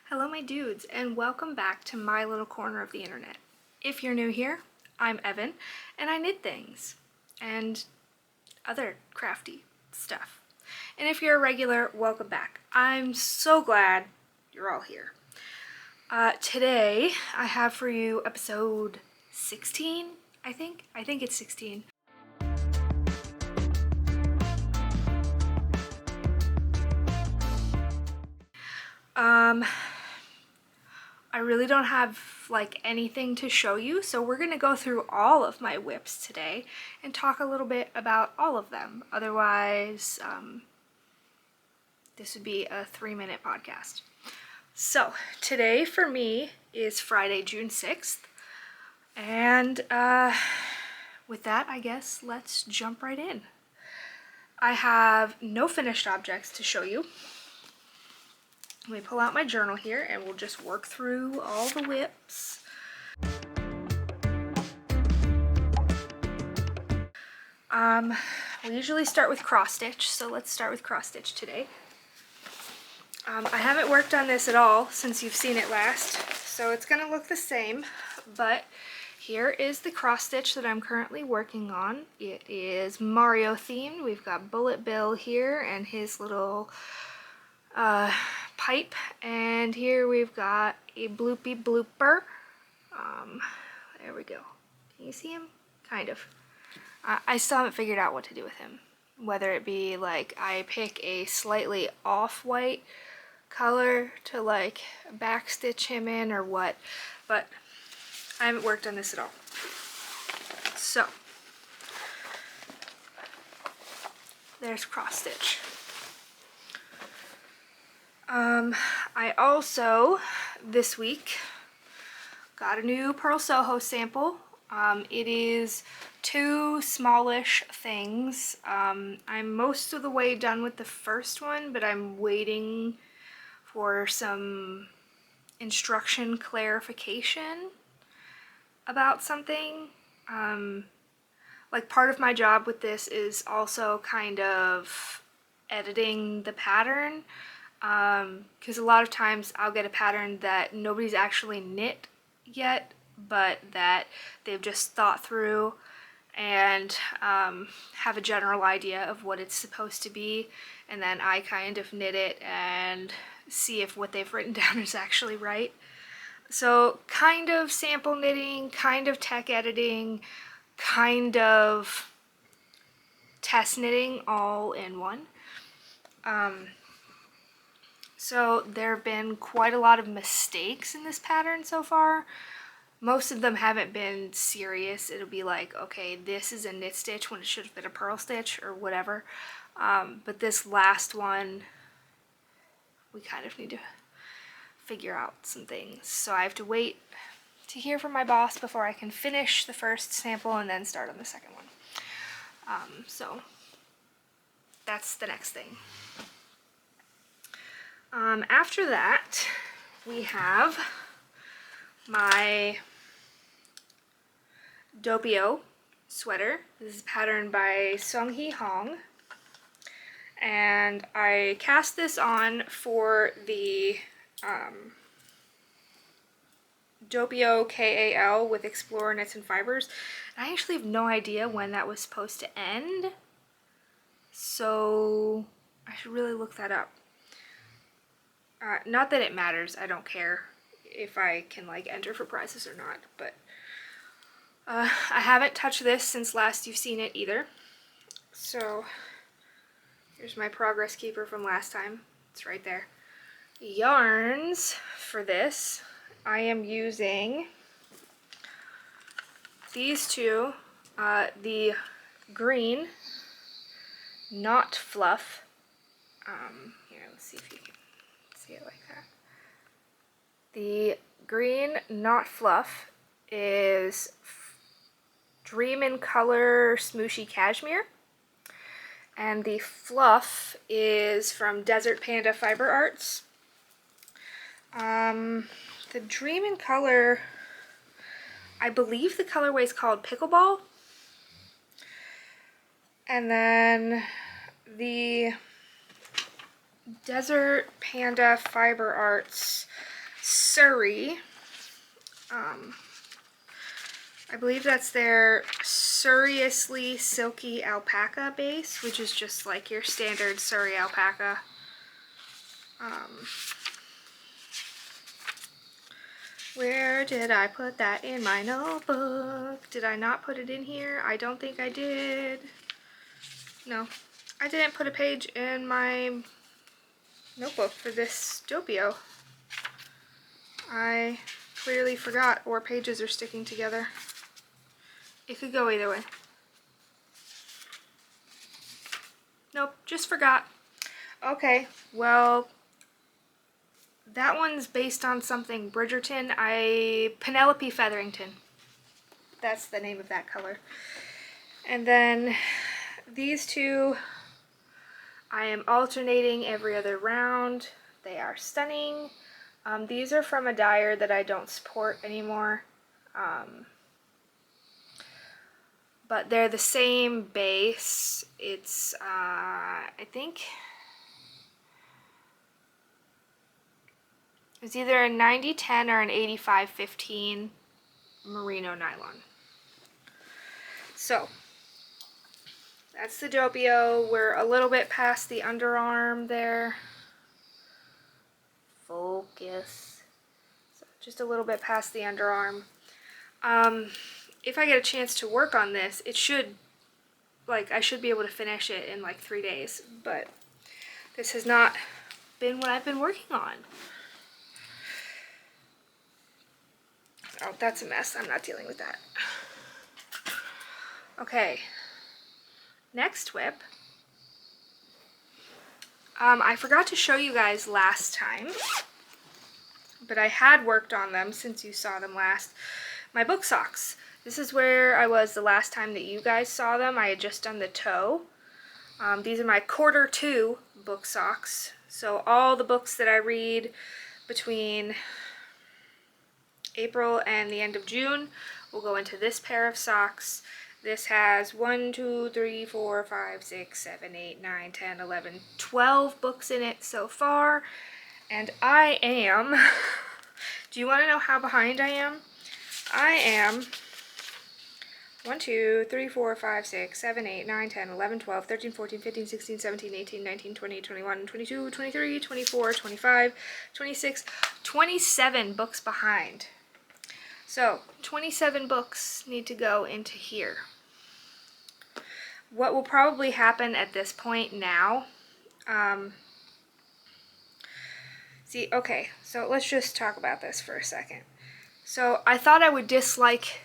Hello my dudes, and welcome back to my little corner of the internet. If you're new here, I'm Evan, and I knit things and other crafty stuff. And if you're a regular, welcome back. I'm so glad you're all here. Today I have for you episode 16, I think it's 16. I really don't have like anything to show you, so we're gonna go through all of my whips today and talk a little bit about all of them. Otherwise, this would be a 3-minute podcast. So today for me is Friday, June 6th. And with that, I guess let's jump right in. I have no finished objects to show you. Let me pull out my journal here and we'll just work through all the whips. We usually start with cross stitch, so let's start with cross stitch today. I haven't worked on this at all since you've seen it last, so it's gonna look the same, but here is the cross stitch that I'm currently working on. It is Mario themed. We've got Bullet Bill here and his little pipe, and here we've got a bloopy blooper. There we go. Can you see him? Kind of. I still haven't figured out what to do with him. Whether it be like I pick a slightly off-white color to like backstitch him in or what, but I haven't worked on this at all. So there's cross stitch. I also this week got a new Purl Soho sample. It is 2 smallish things. I'm most of the way done with the first one, but I'm waiting for some instruction clarification about something. Like part of my job with this is also kind of editing the pattern, because a lot of times I'll get a pattern that nobody's actually knit yet, but that they've just thought through and have a general idea of what it's supposed to be, and then I kind of knit it and see if what they've written down is actually right. So kind of sample knitting, kind of tech editing, kind of test knitting all in one. So there have been quite a lot of mistakes in this pattern so far. Most of them haven't been serious. It'll be like, okay, this is a knit stitch when it should have been a purl stitch or whatever. But this last one, we kind of need to figure out some things. So I have to wait to hear from my boss before I can finish the first sample and then start on the second one. So that's the next thing. After that, we have my Doppio sweater. This is patterned by Seunghee, and I cast this on for the Doppio KAL with Explorer Knits and Fibers. And I actually have no idea when that was supposed to end, so I should really look that up. Not that it matters, I don't care if I can like enter for prizes or not, but I haven't touched this since last you've seen it either. So here's my progress keeper from last time. It's right there. Yarns for this, I am using these two, the green Knot Fluff. Here, let's see if you can see it like that. The green Knot Fluff is Dream in Color Smooshy Cashmere, and the fluff is from Desert Panda Fiber Arts. The Dream in Color, I believe the colorway is called Pickleball, and then the Desert Panda Fiber Arts, Surrey. I believe that's their Surriously Silky Alpaca base, which is just like your standard Surrey alpaca. Where did I put that in my notebook? Did I not put it in here? I don't think I did. No, I didn't put a page in my notebook for this Doppio. I clearly forgot, or pages are sticking together. It could go either way. Nope, just forgot. Okay, well, that one's based on something Bridgerton. Penelope Featherington. That's the name of that color. And then these two, I am alternating every other round. They are stunning. These are from a dyer that I don't support anymore. But they're the same base. It's, I think, it's either a 90-10 or an 85-15 merino nylon. So, that's the Doppio. We're a little bit past the underarm there. Focus. So just a little bit past the underarm. If I get a chance to work on this, it should, like, I should be able to finish it in like 3 days, but this has not been what I've been working on. Oh, that's a mess. I'm not dealing with that. Okay, next whip. I forgot to show you guys last time, but I had worked on them since you saw them last. My book socks. This is where I was the last time that you guys saw them. I had just done the toe. These are my Q2 book socks. So all the books that I read between April and the end of June will go into this pair of socks. This has 1, 2, 3, 4, 5, 6, 7, 8, 9, 10, 11, 12 books in it so far. And I am, do you want to know how behind I am? I am 1, 2, 3, 4, 5, 6, 7, 8, 9, 10, 11, 12, 13, 14, 15, 16, 17, 18, 19, 20, 21, 22, 23, 24, 25, 26, 27 books behind. So 27 books need to go into here. What will probably happen at this point now, okay, so let's just talk about this for a second. So I thought I would dislike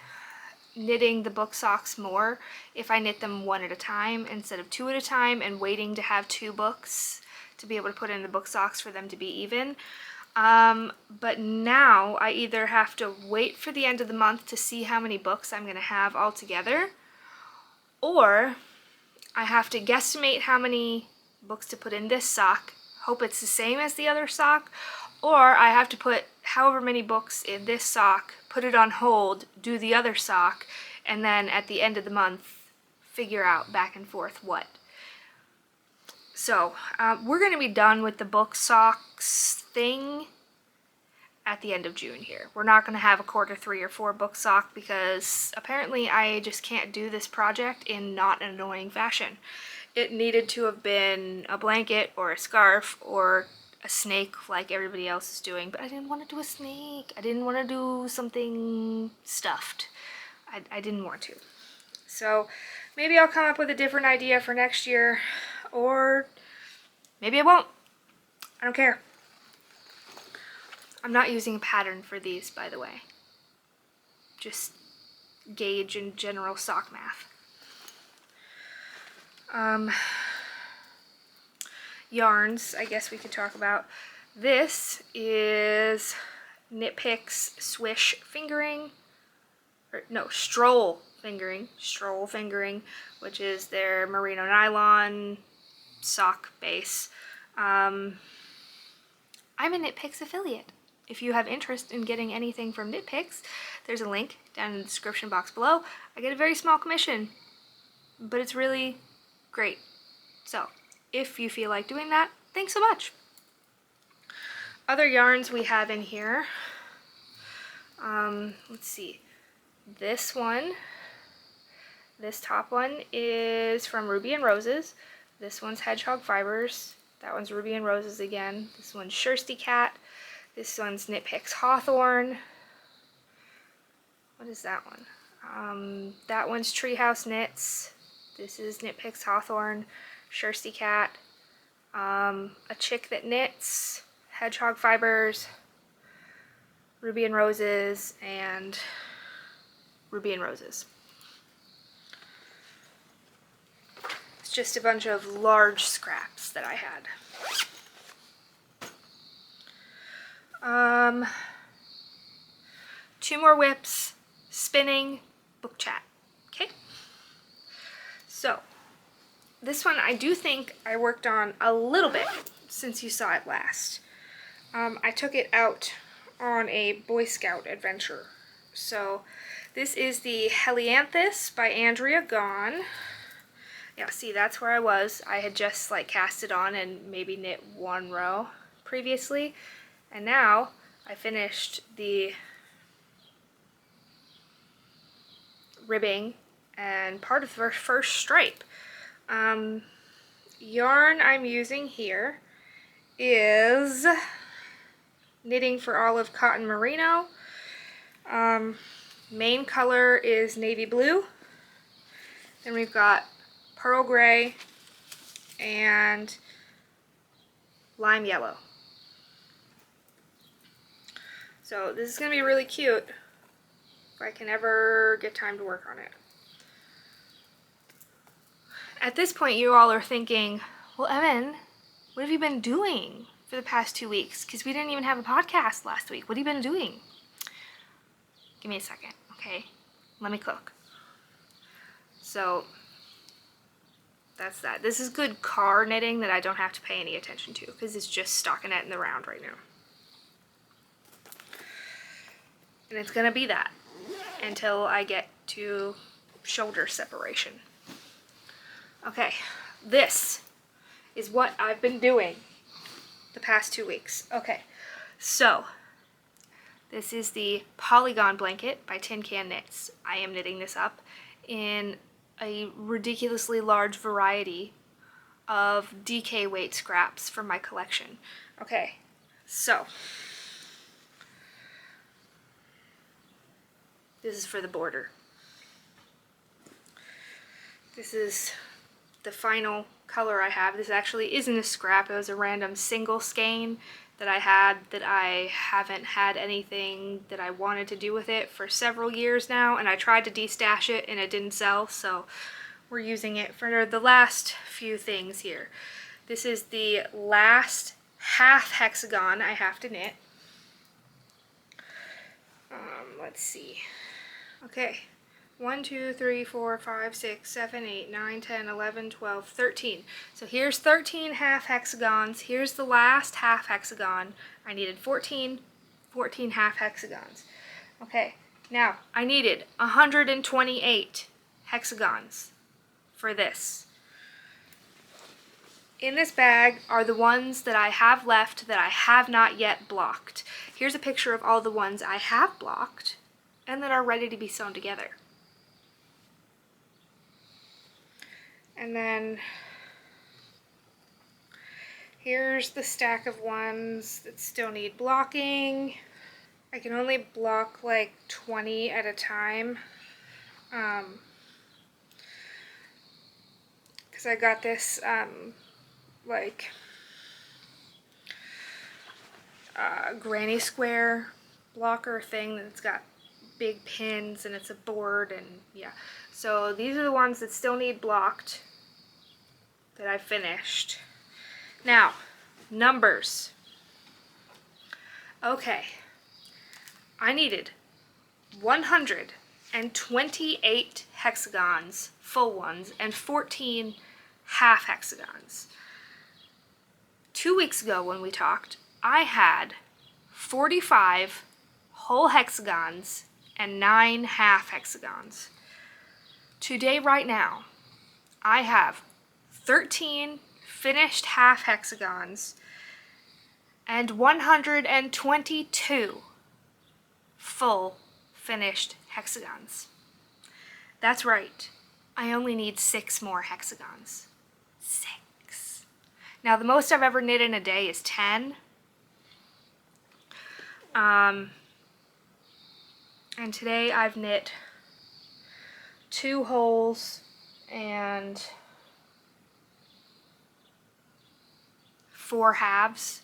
knitting the book socks more if I knit them one at a time instead of two at a time and waiting to have 2 books to be able to put in the book socks for them to be even. But now I either have to wait for the end of the month to see how many books I'm going to have all together, or I have to guesstimate how many books to put in this sock, hope it's the same as the other sock, or I have to put however many books in this sock, put it on hold, do the other sock, and then at the end of the month figure out back and forth what. So we're going to be done with the book socks thing at the end of June here. We're not going to have a Q3 or 4 book sock because apparently I just can't do this project in not an annoying fashion. It needed to have been a blanket or a scarf or a snake like everybody else is doing, but I didn't want to do a snake. I didn't want to do something stuffed. I didn't want to. So maybe I'll come up with a different idea for next year, or maybe I won't. I don't care. I'm not using a pattern for these, by the way. Just gauge and general sock math. Yarns, I guess we could talk about. This is Knit Picks Swish Fingering, or no, Stroll Fingering, which is their merino nylon sock base. I'm a Knit Picks affiliate. If you have interest in getting anything from Knit Picks, there's a link down in the description box below. I get a very small commission, but it's really great. So if you feel like doing that, thanks so much. Other yarns we have in here. Let's see. This top one is from Ruby and Roses. This one's Hedgehog Fibers. That one's Ruby and Roses again. This one's Thirsty Cat. This one's Knit Picks Hawthorn. What is that one? That one's Treehouse Knits. This is Knit Picks Hawthorn, Thirsty Cat. A Chick That Knits, Hedgehog Fibers, Ruby and Roses, and Ruby and Roses. It's just a bunch of large scraps that I had. 2 more whips, spinning, book chat. Okay? So, this one I do think I worked on a little bit since you saw it last. I took it out on a Boy Scout adventure. So, this is the Helianthus by Andrea Gaughan. Yeah, see, that's where I was. I had just like cast it on and maybe knit 1 row previously. And now I finished the ribbing and part of the first stripe. Yarn I'm using here is Knitting for Olive Cotton Merino. Main color is navy blue. Then we've got pearl gray and lime yellow. So this is going to be really cute if I can ever get time to work on it. At this point you all are thinking, well, Evan, what have you been doing for the past 2 weeks? Because we didn't even have a podcast last week. What have you been doing? Give me a second, okay? Let me cook. So that's that. This is good car knitting that I don't have to pay any attention to because it's just stockinette in the round right now. And it's gonna be that until I get to shoulder separation. Okay, this is what I've been doing the past 2 weeks. Okay, so this is the Polygon Blanket by TinCanKnits. I am knitting this up in a ridiculously large variety of DK weight scraps from my collection. Okay, so this is for the border. This is the final color I have. This actually isn't a scrap. It was a random single skein that I had that I haven't had anything that I wanted to do with it for several years now, and I tried to destash it and it didn't sell, so we're using it for the last few things here. This is the last half hexagon I have to knit. Let's see. Okay. 1, 2, 3, 4, 5, 6, 7, 8, 9, 10, 11, 12, 13. So here's 13 half hexagons. Here's the last half hexagon. I needed 14 half hexagons. Okay, now I needed 128 hexagons for this. In this bag are the ones that I have left that I have not yet blocked. Here's a picture of all the ones I have blocked and that are ready to be sewn together. And then here's the stack of ones that still need blocking. I can only block like 20 at a time because I got this granny square blocker thing that's got big pins and it's a board, and yeah. So these are the ones that still need blocked that I finished. Now, numbers. Okay, I needed 128 hexagons, full ones, and 14 half hexagons. 2 weeks ago when we talked, I had 45 whole hexagons and 9 half hexagons. Today, right now, I have 13 finished half hexagons and 122 full finished hexagons. That's right. I only need 6 more hexagons. 6. Now the most I've ever knit in a day is 10. And today I've knit 2 holes and 4 halves.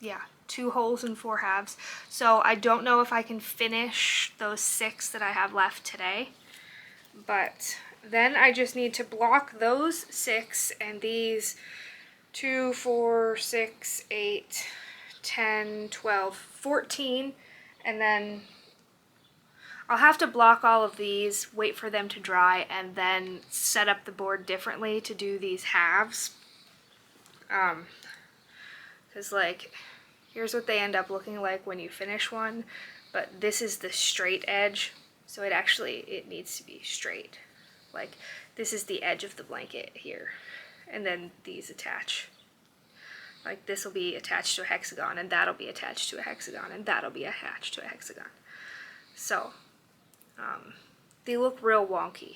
Yeah, 2 holes and 4 halves. So I don't know if I can finish those 6 that I have left today. But then I just need to block those 6 and these 2, 4, 6, 8, 10, 12, 14, and then I'll have to block all of these, wait for them to dry, and then set up the board differently to do these halves. Because like, here's what they end up looking like when you finish one, but this is the straight edge, so it needs to be straight. Like, this is the edge of the blanket here, and then these attach. Like, this will be attached to a hexagon, and that'll be attached to a hexagon, and that'll be attached to a hexagon. So, they look real wonky.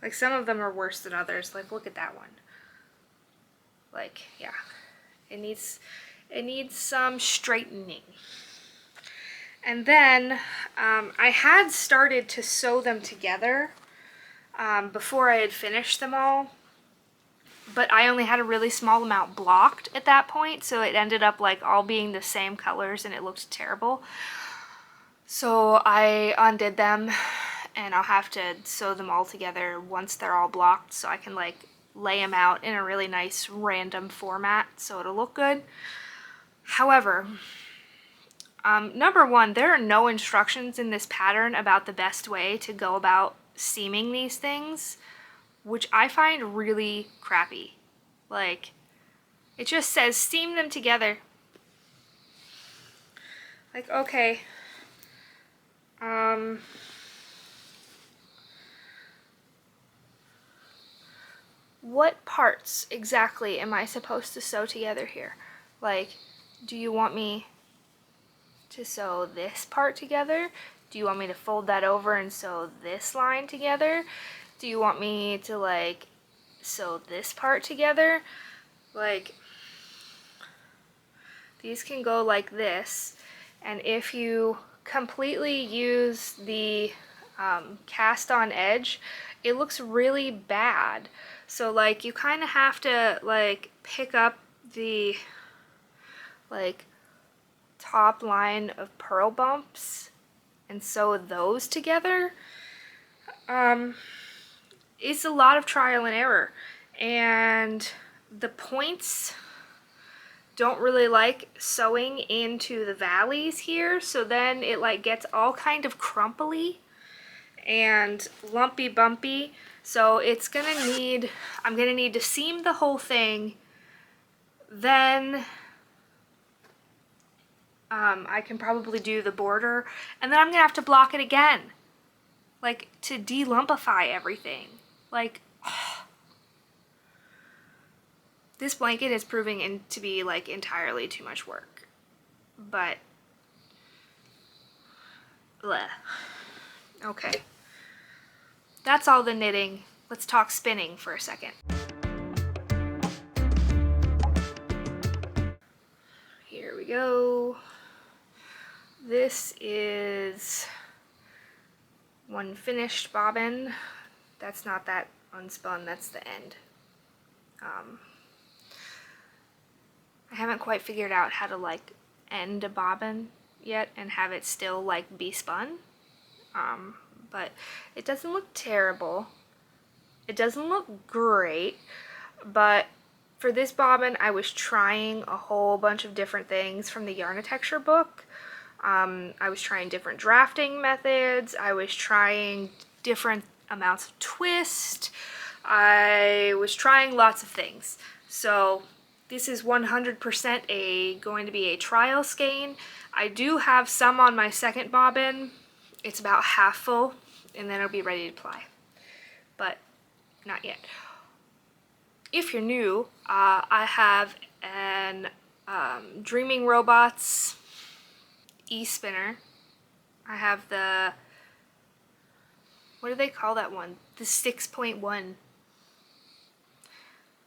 Like, some of them are worse than others. Like, look at that one. Like, yeah, it needs some straightening. And then I had started to sew them together before I had finished them all, but I only had a really small amount blocked at that point, so it ended up like all being the same colors and it looked terrible. So I undid them, and I'll have to sew them all together once they're all blocked so I can like lay them out in a really nice random format so it'll look good. However, number one, there are no instructions in this pattern about the best way to go about seaming these things, which I find really crappy. Like, it just says seam them together. Like, okay. What parts exactly am I supposed to sew together here? Like, do you want me to sew this part together? Do you want me to fold that over and sew this line together? Do you want me to like sew this part together? Like, these can go like this, and if you completely use the cast on edge, it looks really bad. So like, you kind of have to like pick up the like top line of purl bumps and sew those together. It's a lot of trial and error, and the points don't really like sewing into the valleys here, so then it like gets all kind of crumply and lumpy bumpy. So it's gonna need, I'm gonna need to seam the whole thing, then I can probably do the border, and then I'm gonna have to block it again, like to de-lumpify everything. Like, oh. This blanket is proving to be like entirely too much work, but bleh. Okay, that's all the knitting. Let's talk spinning for a second. Here we go. This is one finished bobbin. That's not that unspun, that's the end. I haven't quite figured out how to like end a bobbin yet and have it still like be spun. But it doesn't look terrible. It doesn't look great, but for this bobbin I was trying a whole bunch of different things from the Yarnitecture book. I was trying different drafting methods. I was trying different amounts of twist. I was trying lots of things. So this is 100% going to be a trial skein. I do have some on my second bobbin. It's about half full, and then it'll be ready to ply. But not yet. If you're new, I have an Dreaming Robots e-spinner. I have the, what do they call that one? The 6.1.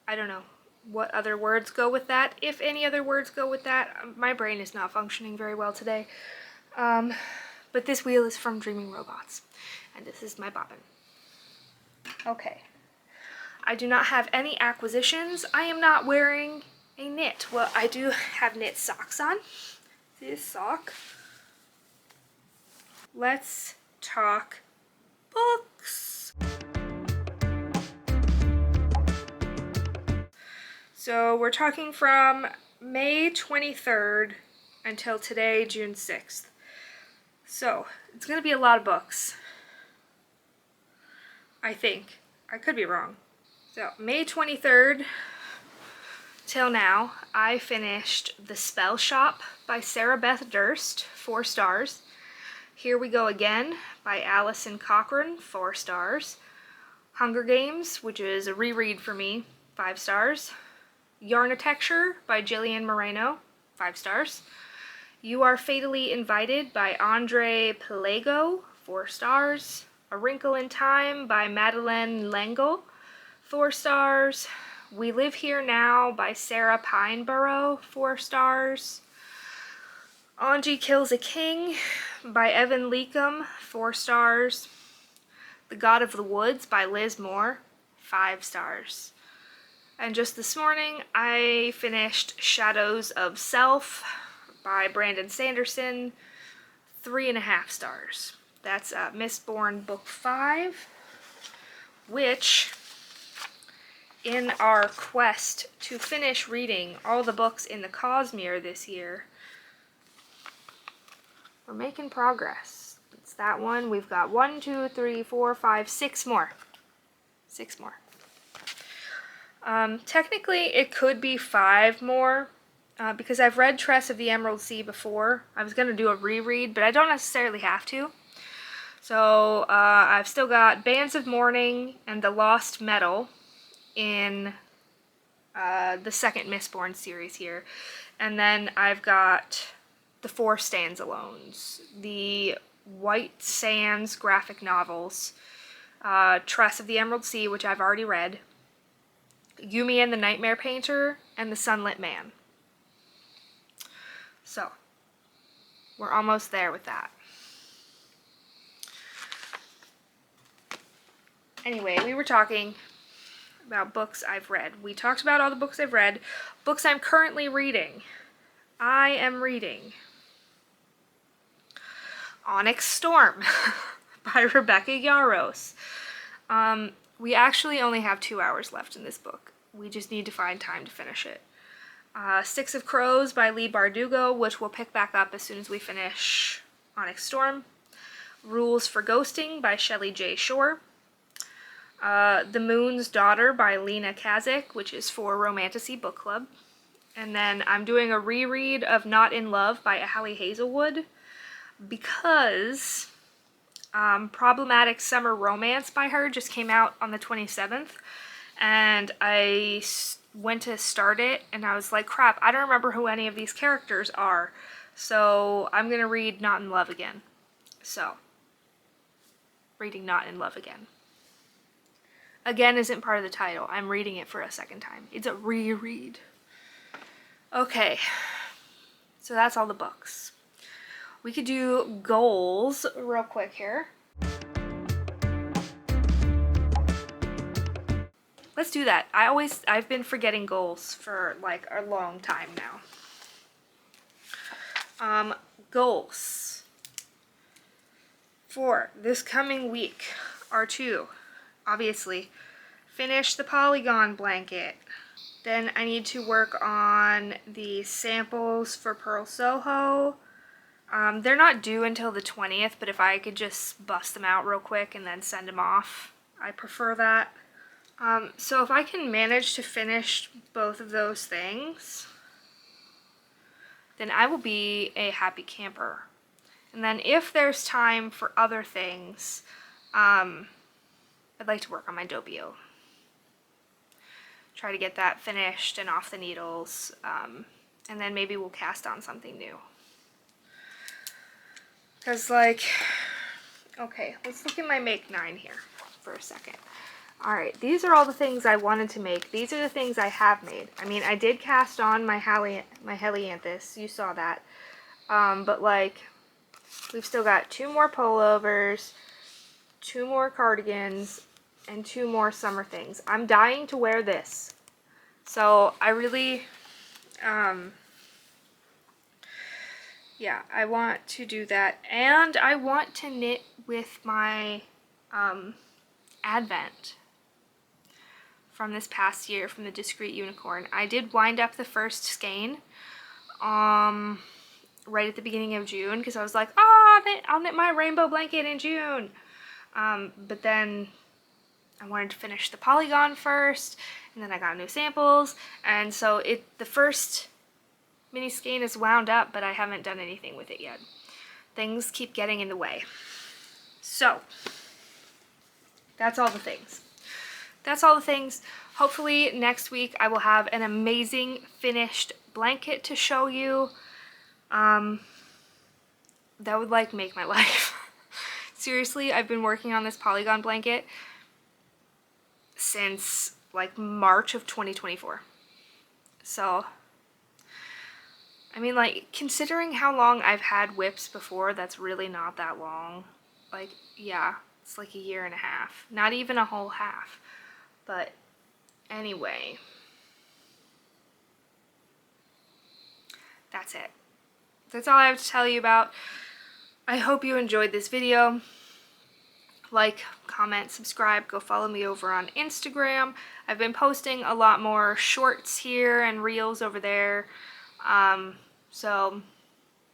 I don't know what other words go with that, if any other words go with that. My brain is not functioning very well today. But this wheel is from Dreaming Robots, and this is my bobbin. Okay. I do not have any acquisitions. I am not wearing a knit. Well, I do have knit socks on. This sock. Let's talk books. So we're talking from May 23rd until today, June 6th. So it's going to be a lot of books. I think. I could be wrong. So May 23rd till now, I finished The Spellshop by Beth Durst, 4 stars. Here We Go Again by Alison Cochrun, 4 stars. Hunger Games, which is a reread for me, 5 stars. Yarnitecture by Jillian Moreno, 5 stars. You Are Fatally Invited by Andrea Pelego, 4 stars. A Wrinkle in Time by Madeleine L'Engle, 4 stars. We Live Here Now by Sarah Pineborough, 4 stars. Angie Kills a King by Evan Leakum, 4 stars. The God of the Woods by Liz Moore, 5 stars. And just this morning, I finished Shadows of Self by Brandon Sanderson, 3.5 stars. That's Mistborn Book 5, which, in our quest to finish reading all the books in the Cosmere this year, we're making progress. It's that one. We've got 1, 2, 3, 4, 5, 6 more. 6 more. Technically, it could be 5 more, because I've read Tress of the Emerald Sea before. I was going to do a reread, but I don't necessarily have to. So I've still got Bands of Mourning and The Lost Metal in the second Mistborn series here. And then I've got the 4 Stanzalones, the White Sands graphic novels, Tress of the Emerald Sea, which I've already read, Yumi and the Nightmare Painter, and The Sunlit Man. So, we're almost there with that. Anyway, we were talking about books I've read. We talked about all the books I've read. Books I'm currently reading. I am reading Onyx Storm by Rebecca Yarros. We actually only have 2 hours left in this book. We just need to find time to finish it. Six of Crows by Leigh Bardugo, which we'll pick back up as soon as we finish Onyx Storm. Rules for Ghosting by Shelley J. Shore. The Moon's Daughter by Lena Kazik, which is for Romantasy Book Club. And then I'm doing a reread of Not in Love by Hallie Hazelwood, because Problematic Summer Romance by her just came out on the 27th, and I went to start it, and I was like, crap, I don't remember who any of these characters are, so I'm going to read Not in Love again. So, reading Not in Love again. Again isn't part of the title. I'm reading it for a second time. It's a reread. Okay, so that's all the books. We could do goals real quick here. Let's do that. I've been forgetting goals for like a long time now. Goals for this coming week are to, obviously, finish the Polygon Blanket. Then I need to work on the samples for Purl Soho. They're not due until the 20th, but if I could just bust them out real quick and then send them off, I prefer that. So if I can manage to finish both of those things, then I will be a happy camper. And then if there's time for other things, I'd like to work on my Doppio. Try to get that finished and off the needles, and then maybe we'll cast on something new. Because, like, okay, let's look at my Make 9 here for a second. Alright, these are all the things I wanted to make. These are the things I have made. I mean, I did cast on my Helianthus. You saw that. But, like, we've still got 2 more pullovers, 2 more cardigans, and 2 more summer things. I'm dying to wear this. So, I really, yeah, I want to do that. And I want to knit with my Advent from this past year from the Discreet Unicorn. I did wind up the first skein right at the beginning of June because I was like, oh, I'll knit my rainbow blanket in June. But then I wanted to finish the Polygon first, and then I got new samples, and so the first mini skein is wound up, but I haven't done anything with it yet. Things keep getting in the way. So, that's all the things. That's all the things. Hopefully next week I will have an amazing finished blanket to show you. That would like make my life. Seriously, I've been working on this Polygon blanket since like March of 2024. So, I mean, like, considering how long I've had whips before, that's really not that long. Like, yeah, it's like a year and a half. Not even a whole half. But anyway, that's it. That's all I have to tell you about. I hope you enjoyed this video. Like, comment, subscribe, go follow me over on Instagram. I've been posting a lot more shorts here and reels over there. So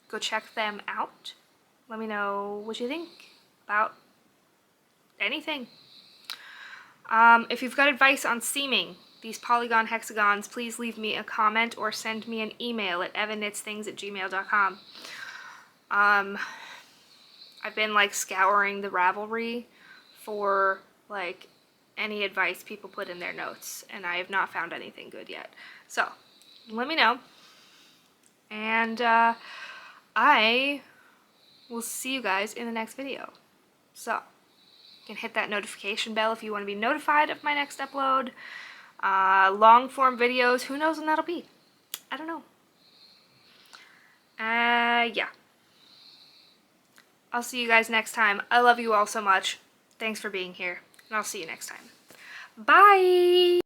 go check them out. Let me know what you think about anything. If you've got advice on seaming these Polygon hexagons, please leave me a comment or send me an email at evanknitsthings@gmail.com. I've been like scouring the Ravelry for like any advice people put in their notes, and I have not found anything good yet. So let me know, and I will see you guys in the next video. So you can hit that notification bell if you want to be notified of my next upload. Long form videos, who knows when that'll be? I don't know. Yeah. I'll see you guys next time. I love you all so much. Thanks for being here, and I'll see you next time. Bye!